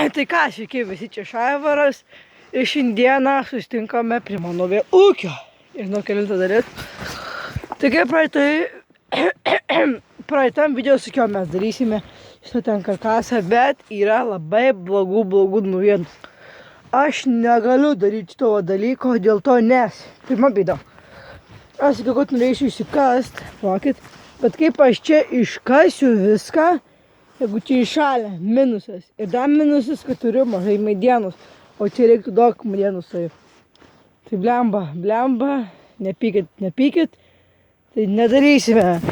Tai ką, sveiki visi, čia Šaivaras ir šiandieną susitinkame prie mano ūkio. Ir nuo kelintą dalis. Taigi praeitam video sakiau, mes darysime šitą ten karkasą, bet yra labai blogų naujienų. Aš negaliu daryti šito dalyko dėl to, nes pirma bėda. Aš sakiau, kad norėsiu išsikast, palaukit, bet kaip aš čia iškasiu viską, jeigu čia iššalia minusas. Ir dar minusas, kad turiu mažai medienos, o čia reiktų daug medienos. Tai blemba, nepykit, tai nedarysime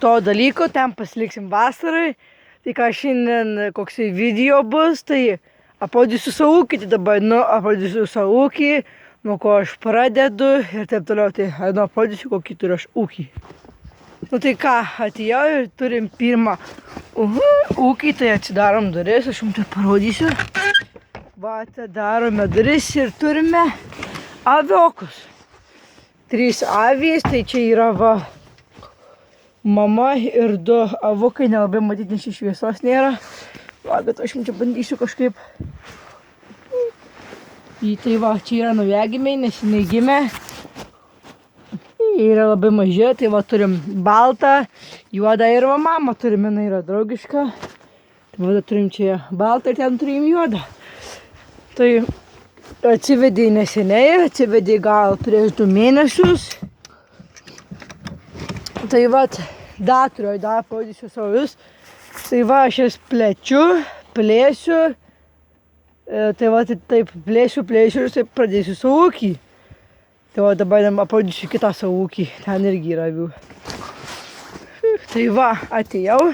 to dalyko, ten pasiliksim vasarai. Tai ką šiandien koksai video bus, tai aprodysiu savo ūkį, tai dabar aprodysiu savo ūkį, nuo ko aš pradedu ir taip toliau, tai aprodysiu, kokį turiu aš ūkį. Nu tai ką, atėjau ir turim pirmą ūkį, tai atsidarom duris, aš jums tai parodysiu. Va, atidarome duris ir turime aviokus. 3 avys, tai čia yra va mama ir 2 avukai, nelabai matyti, nes šviesos nėra. Va, bet aš jums čia bandysiu kažkaip. Tai va, čia yra naujagimiai, nes jinai gimė. Yra labai maži, tai va turim baltą, juodą ir va mamą turim, jinai yra draugiška. Tai va turim čia baltą ir ten turim juodą. Tai atsivedė neseniai, atsivedė gal prieš 2 mėnesius. Tai va, dar parodysiu savus. Tai va, aš jas plėsiu. Tai va, taip plėsiu ir taip pradėsiu savo ūkį. Tai va, dabar parodysiu kitą savo ūkį, ten irgi yra avių. Tai va, atėjau.